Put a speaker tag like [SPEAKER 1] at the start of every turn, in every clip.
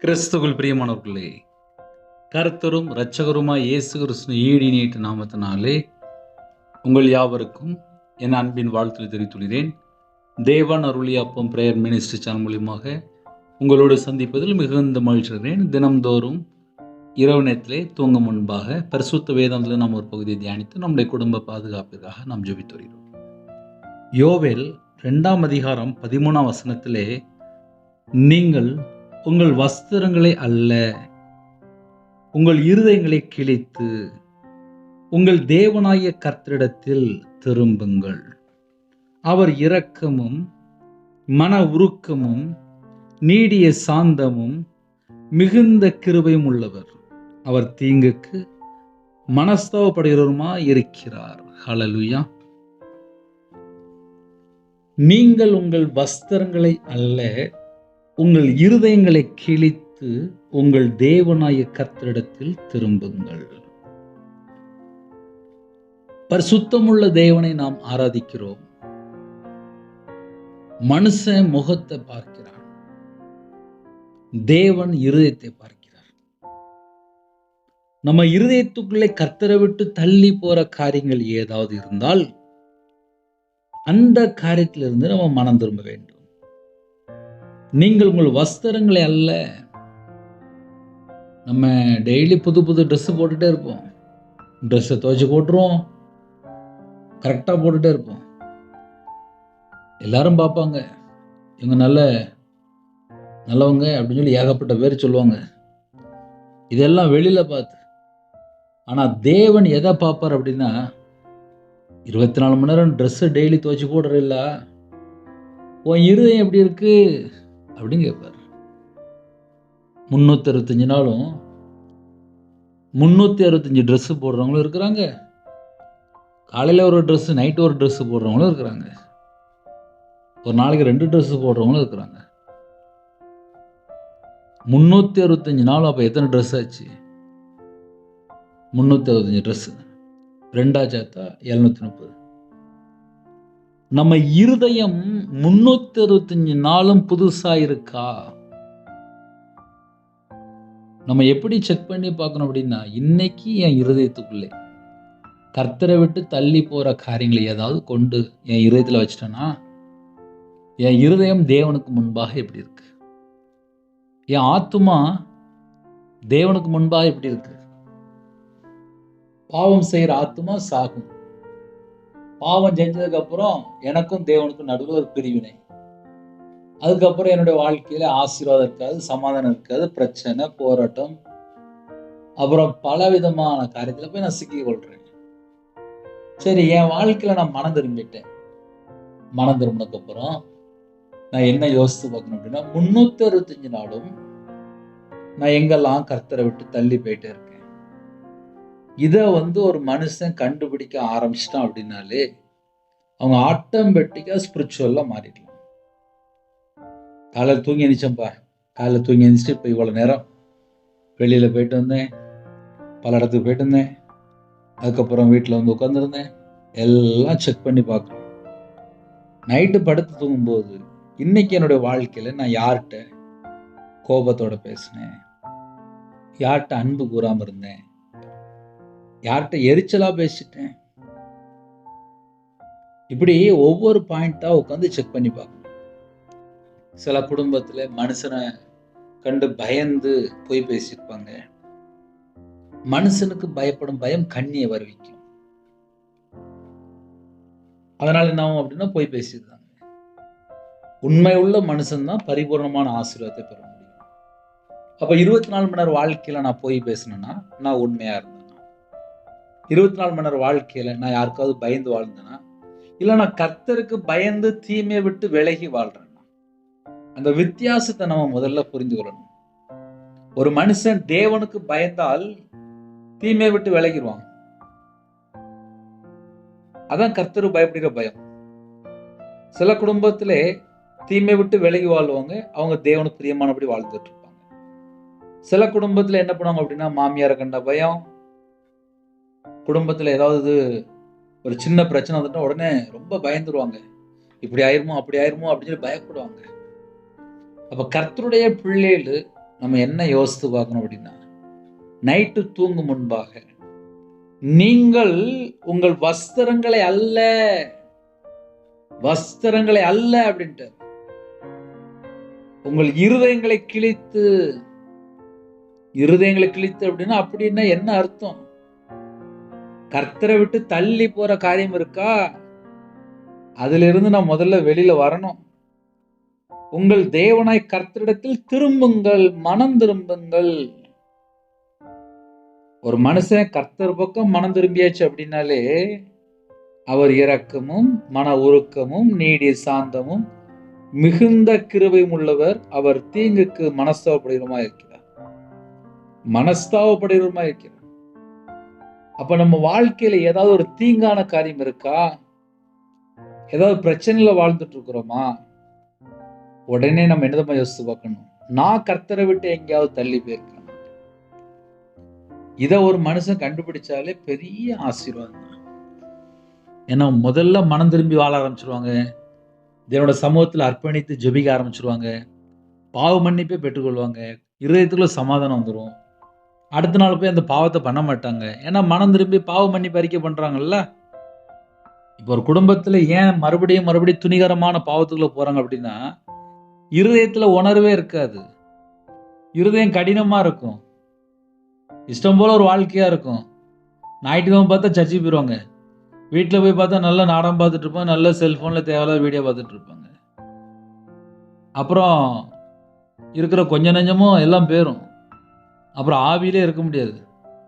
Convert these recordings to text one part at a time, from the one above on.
[SPEAKER 1] கிறிஸ்துவுக்குள் பிரியமானவர்களே, கர்த்தரும் இரட்சகருமாய் இயேசு கிறிஸ்துவின் ஈடினியேற்ற நாமத்தினாலே உங்கள் யாவருக்கும் என் அன்பின் வாழ்த்துக்களை தெரிவித்துள்ளேன். தேவன் அருளிய அப்பம் பிரேயர் மினிஸ்ட்ரி சேனல் மூலியமாக உங்களோடு சந்திப்பதில் மிகுந்த மகிழ்ச்சி அடைகிறேன். தினம்தோறும் இரவு நேரத்திலே தூங்க முன்பாக பரிசுத்த வேதத்தில் நாம் ஒரு பகுதியை தியானித்து நம்முடைய குடும்ப பாதுகாப்பிற்காக நாம் ஜெபித்து வருகிறோம். யோவேல் 2 அதிகாரம் 13 வசனத்திலே, நீங்கள் உங்கள் வஸ்திரங்களை அல்ல, உங்கள் இருதயங்களை கிழித்து உங்கள் தேவனாகிய கர்த்தரிடத்தில் திரும்புங்கள். அவர் இரக்கமும் மன உருக்கமும் நீடிய சாந்தமும் மிகுந்த கிருபையும் உள்ளவர். அவர் தீங்குக்கு மனஸ்தாபப்படுகிறவருமாய் இருக்கிறார். ஹல்லேலூயா. நீங்கள் உங்கள் வஸ்திரங்களை அல்ல, உங்கள் இருதயங்களை கிழித்து உங்கள் தேவனாகிய கர்த்தரிடத்தில் திரும்புங்கள். பரிசுத்தமுள்ள தேவனை நாம் ஆராதிக்கிறோம். மனுஷன் முகத்தை பார்க்கிறான், தேவன் இருதயத்தை பார்க்கிறார். நம்ம இருதயத்துக்குள்ளே கர்த்தரை விட்டு தள்ளி போற காரியங்கள் ஏதாவது இருந்தால் அந்த காரியத்திலிருந்து நம்ம மனம் திரும்ப வேண்டும். நீங்கள் உங்கள் வஸ்திரங்களை அல்ல. நம்ம டெய்லி புது புது ட்ரெஸ் போட்டுட்டே இருப்போம். ட்ரெஸ்ஸை துவைச்சு போட்டுருவோம், கரெக்டாக போட்டுட்டே இருப்போம். எல்லாரும் பார்ப்பாங்க, இவங்க நல்லவங்க அப்படின்னு சொல்லி ஏகப்பட்ட பேர் சொல்லுவாங்க. இதெல்லாம் வெளியில பார்த்து. ஆனால் தேவன் எதை பார்ப்பார் அப்படின்னா, 24 மணி நேரம் ட்ரெஸ்ஸை டெய்லி துவைச்சு போடுற இல்ல, உன் இருதயம் எப்படி இருக்கு அப்படின்னு கேட்பார். 365 நாளும் 365 ட்ரெஸ்ஸு போடுறவங்களும் இருக்கிறாங்க, காலையில் ஒரு ட்ரெஸ்ஸு நைட்டு ஒரு ட்ரெஸ்ஸு போடுறவங்களும் இருக்கிறாங்க, ஒரு நாளைக்கு 2 ட்ரெஸ்ஸு போடுறவங்களும் இருக்கிறாங்க. 365 நாளும் அப்போ எத்தனை ட்ரெஸ் ஆச்சு? 365 ட்ரெஸ்ஸு 2 சேர்த்தா 730. நம்ம இருதயம் 365 நாளும் புதுசா இருக்கா? நம்ம எப்படி செக் பண்ணி பார்க்கணும் அப்படின்னா, இன்னைக்கு என் இருதயத்துக்குள்ளே கர்த்தரை விட்டு தள்ளி போற காரியங்களை ஏதாவது கொண்டு என் இருதயத்தில் வச்சிட்டேன்னா, என் இருதயம் தேவனுக்கு முன்பாக எப்படி இருக்கு? என் ஆத்துமா தேவனுக்கு முன்பாக எப்படி இருக்கு? பாவம் செய்யற ஆத்துமா சாகும். பாவம் செஞ்சதுக்கு அப்புறம் எனக்கும் தேவனுக்கும் நடுவில் ஒரு பிரிவினை. அதுக்கப்புறம் என்னுடைய வாழ்க்கையில ஆசீர்வாதம் இருக்காது, சமாதானம் இருக்காது, பிரச்சனை, போராட்டம், அப்புறம் பல விதமான காரியத்துல போய் நான் சிக்கிக் கொள்றேன். சரி, என் வாழ்க்கையில நான் மனம் திரும்பிட்டேன். மனம் திரும்பினதுக்கு அப்புறம் நான் என்ன யோசித்து பார்க்கணும் அப்படின்னா, 365 நாளும் நான் எங்கெல்லாம் கர்த்தரை விட்டு தள்ளி போயிட்டே இருக்கேன். இதை ஒரு மனுஷன் கண்டுபிடிக்க ஆரம்பிச்சிட்டான் அப்படின்னாலே அவங்க ஆட்டோமேட்டிக்கா ஸ்பிரிச்சுவலா மாறிடலாம். காலையில் தூங்கி எழுந்திரிச்சேன்ப்பா, காலையில் தூங்கி எழுந்திரிச்சிட்டு இப்போ இவ்வளோ நேரம் வெளியில் போயிட்டு வந்தேன், பல இடத்துக்கு போயிட்டு வந்தேன், அதுக்கப்புறம் வீட்டில் உட்காந்துருந்தேன், எல்லாம் செக் பண்ணி பார்க்கணும். நைட்டு படுத்து தூங்கும்போது இன்னைக்கு என்னுடைய வாழ்க்கையில் நான் யார்கிட்ட கோபத்தோட பேசினேன், யார்கிட்ட அன்பு கூறாமல் இருந்தேன், யார்கிட்ட எரிச்சலா பேசிட்டேன், இப்படி ஒவ்வொரு பாயிண்டா உட்காந்து செக் பண்ணி பார்க்கணும். சில குடும்பத்துல மனுஷனை கண்டு பயந்து போய் பேசியிருப்பாங்க. மனுஷனுக்கு பயப்படும் பயம் கண்ணியை வருவிக்கும். அதனால என்ன ஆகும் அப்படின்னா போய் பேசியிருந்தாங்க. உண்மை உள்ள மனுஷன் தான் பரிபூர்ணமான ஆசீர்வாதத்தை பெற முடியும். அப்ப 24 மணி நேரம் வாழ்க்கையில நான் போய் பேசினேன்னா நான் உண்மையா இருந்தேனா? 24 மணி நேரம் வாழ்க்கையில நான் யாருக்காவது பயந்து வாழ்ந்தேனா, இல்ல நான் கர்த்தருக்கு பயந்து தீமையை விட்டு விலகி வாழ்றேன்? அந்த வித்தியாசத்தை நம்ம முதல்ல புரிந்து கொள்ளணும். ஒரு மனுஷன் தேவனுக்கு பயந்தால் தீமையை விட்டு விலகிடுவான். அதான் கர்த்தருக்கு பயப்படுகிற பயம். சில குடும்பத்திலே தீமையை விட்டு விலகி வாழ்வாங்க, அவங்க தேவனுக்கு பிரியமானபடி வாழ்ந்துட்டு இருப்பாங்க. சில குடும்பத்துல என்ன பண்ணுவாங்க அப்படின்னா, மாமியாரை கண்ட பயம், குடும்பத்துல ஏதாவது ஒரு சின்ன பிரச்சனை வந்துட்டா உடனே ரொம்ப பயந்துருவாங்க. இப்படி ஆயிருமோ அப்படி ஆயிருமோ அப்படின்னு சொல்லி பயப்படுவாங்க. அப்ப கர்த்தருடைய பிள்ளைகள் நம்ம என்ன யோசித்து பார்க்கணும் அப்படின்னா, நைட்டு தூங்கும் முன்பாக நீங்கள் உங்கள் வஸ்திரங்களை அல்ல அப்படின்ட்டு உங்கள் இருதயங்களை கிழித்து அப்படின்னா என்ன அர்த்தம்? கர்த்தரை விட்டு தள்ளி போற காரியம் இருக்கா? அதுல இருந்து நான் முதல்ல வெளியில வரணும். உங்கள் தேவனாய் கர்த்தரிடத்தில் திரும்புங்கள், மனம் திரும்புங்கள். ஒரு மனுஷன் கர்த்தர் பக்கம் மனம் திரும்பியாச்சு அப்படின்னாலே அவர் இரக்கமும் மன உருக்கமும் நீடிய சாந்தமும் மிகுந்த கிருபையும் உள்ளவர். அவர் தீங்குக்கு மனஸ்தாபப்படுகிறவருமா இருக்கிறார். அப்ப நம்ம வாழ்க்கையில ஏதாவது ஒரு தீங்கான காரியம் இருக்கா? ஏதாவது பிரச்சனையில வாழ்ந்துட்டு இருக்கிறோமா? உடனே நம்ம என்னதான் யோசித்து பார்க்கணும், நான் கர்த்தரை விட்டு எங்கேயாவது தள்ளி போயிருக்கேன். இத ஒரு மனுஷன் கண்டுபிடிச்சாலே பெரிய ஆசீர்வாதம் தான். ஏன்னா முதல்ல மனம் திரும்பி வாழ ஆரம்பிச்சிருவாங்க, தேவனோட சமூகத்தில் அர்ப்பணித்து ஜெபிக்க ஆரம்பிச்சிருவாங்க, பாவ மன்னிப்பே பெற்றுக்கொள்வாங்க, இருதயத்துக்குள்ள சமாதானம் வந்துடும். அடுத்த நாள் போய் அந்த பாவத்தை பண்ண மாட்டாங்க. ஏன்னா மனம் திரும்பி பாவ மன்னிப்பு அறிக்கை பண்றாங்கல்ல. இப்போ ஒரு குடும்பத்துல ஏன் மறுபடியும் துணிகரமான பாவத்துக்குள்ள போறாங்க அப்படின்னா, இருதயத்துல உணர்வே இருக்காது, இருதயம் கடினமா இருக்கும், இஷ்டம் போல ஒரு வாழ்க்கையா இருக்கும். ஞாயிற்றுக்கிழமை பார்த்தா சர்ச்சைக்கு போயிடுவாங்க, வீட்டில் போய் பார்த்தா நல்ல நாடகம் பார்த்துட்டு இருப்பாங்க, நல்ல செல்போன்ல தேவையில்லாத வீடியோ பார்த்துட்டு இருப்பாங்க. அப்புறம் இருக்கிற கொஞ்ச நெஞ்சமும் எல்லாம் போயிடும். அப்புறம் ஆவியிலே இருக்க முடியாது.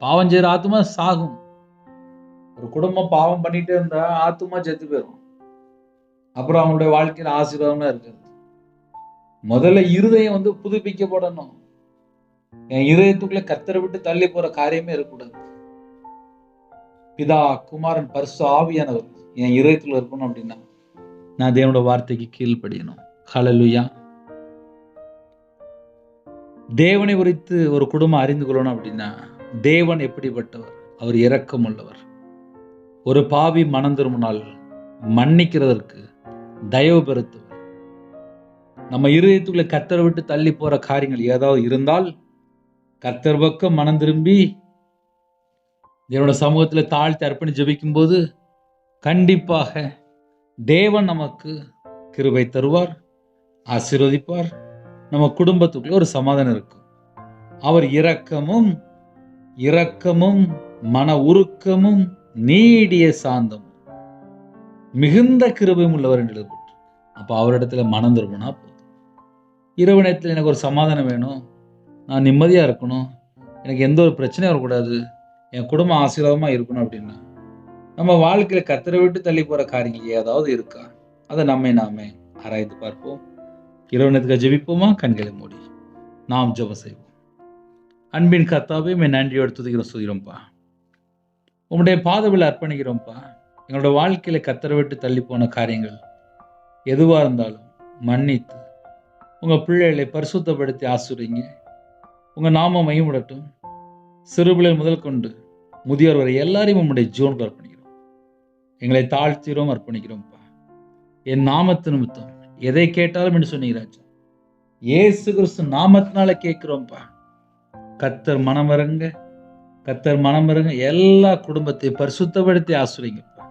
[SPEAKER 1] பாவம் செய்கிற ஆத்மா சாகும். ஒரு குடும்பம் பாவம் பண்ணிட்டே இருந்தா ஆத்மா செத்து போயிடும். அப்புறம் அவங்களுடைய வாழ்க்கையில் ஆசீர்வாதம்லாம் இருக்காது. முதல்ல இருதயம் புதுப்பிக்கப்படணும். என் இருதயத்துக்குள்ள கர்த்தரை விட்டு தள்ளி போற காரியமே இருக்கக்கூடாது. பிதா குமாரன் பரிசு ஆவியானவர் என் இருதயத்துல இருக்கணும் அப்படின்னா நான் தேவனோட வார்த்தைக்கு கீழ்ப்படியணும். ஹல்லேலூயா. தேவனை குறித்து ஒரு குடும்பம் அறிந்து கொள்ளணும் அப்படின்னா தேவன் எப்படிப்பட்டவர்? அவர் இரக்கம் உள்ளவர். ஒரு பாவி மனம் திரும்பினால் மன்னிக்கிறதற்கு தயவு பெறுத்தவர். நம்ம இருதயத்துக்குள்ள கர்த்தரை விட்டு தள்ளி போற காரியங்கள் ஏதாவது இருந்தால் கர்த்தர் பக்கம் மனம் திரும்பி தேவனோட சமூகத்துல தாழ்த்தி அர்ப்பணி ஜெபிக்கும் போது கண்டிப்பாக தேவன் நமக்கு கிருபை தருவார், ஆசீர்வதிப்பார். நம்ம குடும்பத்துக்குள்ள ஒரு சமாதானம் இருக்கும். அவர் இரக்கமும் மன உருக்கமும் நீடிய சாந்தமும் மிகுந்த கிருபையும் உள்ளவர் என்று எழுதப்பட்டு. அப்ப அவரிடத்துல மனம் திரும்பினா போதும். இரவு நேரத்தில் எனக்கு ஒரு சமாதானம் வேணும், நான் நிம்மதியா இருக்கணும், எனக்கு எந்த ஒரு பிரச்சனையும் வரக்கூடாது, என் குடும்பம் ஆசீர்வாதமா இருக்கணும் அப்படின்னா நம்ம வாழ்க்கையில கர்த்தரை விட்டு தள்ளி போற காரியங்கள் ஏதாவது இருக்கா? அதை நாமே ஆராய்ந்து பார்ப்போம். இரவு நேரத்துக்கு ஜெபிப்போமா? கண்களை மூடி நாம் ஜெபம் செய்வோம். அன்பின் கர்த்தாவே, நன்றியோடு துதிக்கிறோம், சொல்கிறோம்ப்பா. உங்களுடைய பாதவில் அர்ப்பணிக்கிறோம்ப்பா. எங்களோட வாழ்க்கையில கர்த்தரை விட்டு தள்ளி போன காரியங்கள் எதுவா இருந்தாலும் மன்னித்து உங்க பிள்ளைகளை பரிசுத்தப்படுத்தி ஆசீர்வதிங்க. உங்க நாமம் மகிமைப்படட்டும். சிறுபிள்ளைகள் முதல் கொண்டு முதியோர் வரை எல்லாரையும் உங்களுடைய ஜீவனுக்கு அர்ப்பணிக்கிறோம். எங்களை தாழ்த்திரோம், அர்ப்பணிக்கிறோம்ப்பா. என் நாமத்து நிமித்தம் எதை கேட்டாலும் என்று சொன்னீங்க ராஜா. இயேசு கிறிஸ்து நாமத்தினால கேட்கிறோம்ப்பா. கர்த்தர் மனமிறங்க எல்லா குடும்பத்தையும் பரிசுத்தப்படுத்தி ஆசீர்வதிங்கப்பா.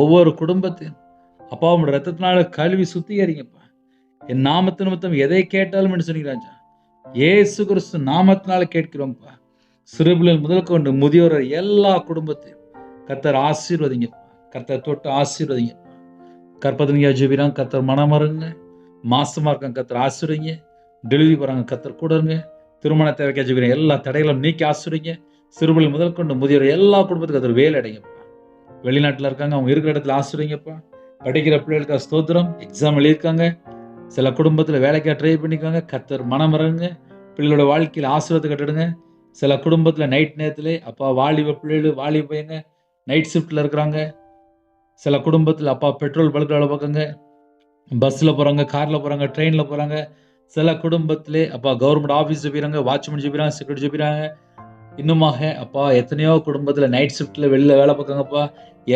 [SPEAKER 1] ஒவ்வொரு குடும்பத்தையும் அப்பா உங்களுடைய ரத்தத்தினால கழுவி சுத்திகரிங்கப்பா. என் நாமத்து நிமித்தம் எதை கேட்டாலும் என்று சொன்னீங்க ராஜா. இயேசு கிறிஸ்து நாமத்தினால கேட்கிறோம்ப்பா. சிறுபிள்ளைகள் முதல் கொண்டு முதியோர் எல்லா குடும்பத்தையும் கர்த்தர் ஆசீர்வதிங்கப்பா. கர்த்தர் தொட்டு ஆசீர்வதிங்கப்பா. கற்பதனியா ஜெபிறாங்க, கர்த்தர் மனமருங்க. மாசமா இருக்காங்க, கர்த்தர் ஆசீர்வதிங்க. டெலிவரி போறாங்க, கர்த்தர் கூட இருங்க. திருமண தேவைக்கா ஜெபிறாங்க, எல்லா தடைகளும் நீக்கி ஆசீர்வதிங்க. சிறுபிள்ளைகள் முதல் கொண்டு முதியோர் எல்லா குடும்பத்துக்கும் கர்த்தர் வேலை அடைங்கப்பா. வெளிநாட்டில் இருக்காங்க, அவங்க இருக்கிற இடத்துல ஆசீர்வதிங்கப்பா. படிக்கிற பிள்ளைகளுக்கு ஸ்தோத்திரம். எக்ஸாம் எழுதியிருக்காங்க, சில குடும்பத்தில் வேலைக்காக ட்ரை பண்ணிக்காங்க, கர்த்தர் மனமறங்க. பிள்ளைகளோட வாழ்க்கையில் ஆசீர்வாதத்தை கட்டிடுங்க. சில குடும்பத்தில் நைட் நேரத்தில் அப்பா வாலிப பிள்ளைகள் வாலிப பையங்க நைட் ஷிஃப்ட்டில் இருக்கிறாங்க. சில குடும்பத்தில் அப்பா பெட்ரோல் பல்கில் வேலை பார்க்குங்க, பஸ்ஸில் போகிறாங்க, காரில் போகிறாங்க, ட்ரெயினில் போகிறாங்க. சில குடும்பத்திலே அப்பா கவர்மெண்ட் ஆஃபீஸ் ஜெபிறாங்க, வாட்ச்மேன் ஜெபிறாங்க, செக்யூரிட்டி ஜெபிறாங்க. இன்னுமாக அப்பா எத்தனையோ குடும்பத்தில் நைட் ஷிஃப்ட்டில் வெளியில் வேலை பார்க்காங்கப்பா.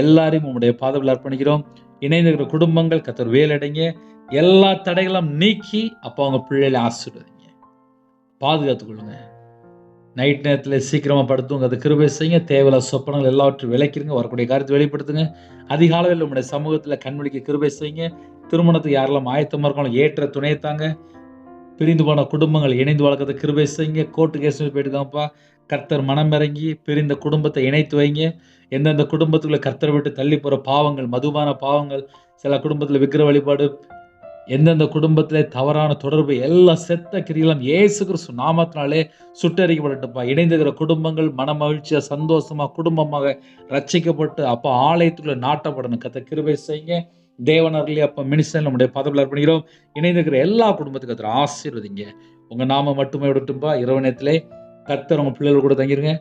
[SPEAKER 1] எல்லாரையும் உங்களுடைய பாதத்தில் அர்ப்பணிக்கிறோம். இணைந்திருக்கிற குடும்பங்கள் கர்த்தர் வேலடைங்க. எல்லா தடைகளும் நீக்கி அப்போ அவங்க பிள்ளைகளை ஆசீர்வதிங்க, பாதுகாத்துக் கொள்ளுங்க. நைட் நேரத்தில் சீக்கிரமா படுத்துங்க, அது கிருபை செய்யுங்க. தேவையில்ல சொப்பனங்கள் எல்லாவற்றையும் விளக்கிருங்க, வரக்கூடிய காரியத்தை வெளிப்படுத்துங்க. அதிகாலையில் உங்களுடைய சமூகத்தில் கண்மொழிக்கு கிருபை செய்யுங்க. திருமணத்துக்கு யாரெல்லாம் ஆயத்தமாக இருக்காங்களோ ஏற்ற துணை தாங்க. பிரிந்து போன குடும்பங்கள் இணைந்து வளர்க்கறத கிருபை செய்யுங்க. கோர்ட்டு கேஸ் போயிட்டுக்காப்பா, கர்த்தர் மனம் இறங்கி பிரிந்த குடும்பத்தை இணைத்து வைங்க. எந்தெந்த குடும்பத்துக்குள்ள கர்த்தரை விட்டு தள்ளி போகிற பாவங்கள், மதுபான பாவங்கள், சில குடும்பத்தில் விக்கிர வழிபாடு, எந்தெந்த குடும்பத்தில் தவறான தொடர்பு, எல்லா செத்த கிரியெல்லாம் இயேசு கிறிஸ்து நாமத்தினாலே சுட்டரிக்கப்படட்டும்ப்பா. இணைந்துகிற குடும்பங்கள் மன மகிழ்ச்சியா சந்தோஷமா குடும்பமாக ரட்சிக்கப்பட்டு அப்போ ஆலயத்துக்குள்ள நாட்டப்படணும். கர்த்தர் கிருபை செய்யுங்க. தேவனர்களே அப்போ மினிஸ்டர் நம்முடைய பதவியில் அர்ப்பணிக்கிறோம். இணைந்திருக்கிற எல்லா குடும்பத்துக்கு கர்த்தர் ஆசீர்வதிங்க. உங்க நாம மட்டுமே விடட்டும்பா. இரவு நேரத்திலே கர்த்தர் உங்க பிள்ளைகள் கூட தங்கிருங்க.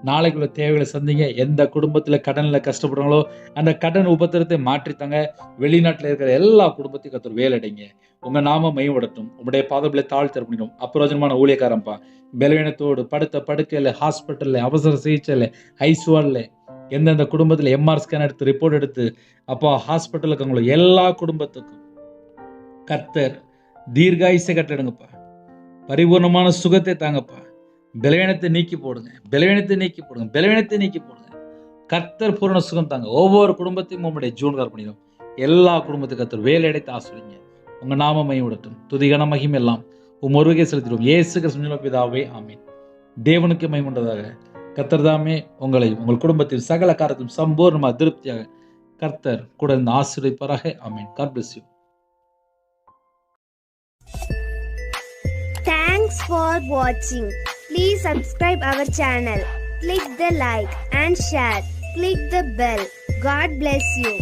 [SPEAKER 1] நாளைக்குள்ள தேவைகளை சந்திங்க. எந்த குடும்பத்தில் கடனில் கஷ்டப்படுறாங்களோ அந்த கடன் உபத்திரத்தை மாற்றித்தாங்க. வெளிநாட்டில் இருக்கிற எல்லா குடும்பத்தையும் கர்த்தர் வேலடைங்க. உங்க நாம மையப்படட்டும். உங்களுடைய பாதங்களை தாழ்த்தி அர்ப்பணிக்கிறோம். அப்பிரயோஜனமான ஊழியக்காரன்பா, பலவீனத்தோடு படுத்த படுக்கையில், ஹாஸ்பிட்டலில், அவசர சிகிச்சையில், ஐசியூவில், எந்தெந்த குடும்பத்தில் எம்ஆர் ஸ்கேன் எடுத்து ரிப்போர்ட் எடுத்து அப்போ ஹாஸ்பிட்டலுக்கு இருக்கவங்களோ எல்லா குடும்பத்துக்கும் கர்த்தர் தீர்காயுசை கட்டிடுங்கப்பா. பரிபூர்ணமான சுகத்தை தாங்கப்பா. பலவீனத்தை நீக்கி போடுங்க, பலவீனத்தை நீக்கி போடுங்க, பலவீனத்தை நீக்கி போடுங்க. கர்த்தர் பூரண சுகம் தாங்க. ஒவ்வொரு குடும்பத்தையும் உங்களுடைய ஜூன்கார் பண்ணிடும். எல்லா குடும்பத்துக்கு கர்த்தர் வேலையடைத்து ஆசிரியங்க. உங்க நாம மையப்படட்டும். துதிகன மகிமை எல்லாம் ஒருவருக்கே செலுத்திடுவோம். இயேசு கிறிஸ்து பிதாவே, ஆமீன். தேவனுக்கு மகிமையுண்டதாக. கர்த்தர் தாமே உங்களை உங்கள் குடும்பத்தில் சகல காரியத்தையும் சம்பூர்ணமாக திருப்தியாக கர்த்தர் கூட இருந்து ஆசீர்வதிப்பாராக. ஆமீன். God bless you.
[SPEAKER 2] Thanks for watching. Please subscribe our channel. Click the like and share. Click the bell. God bless you.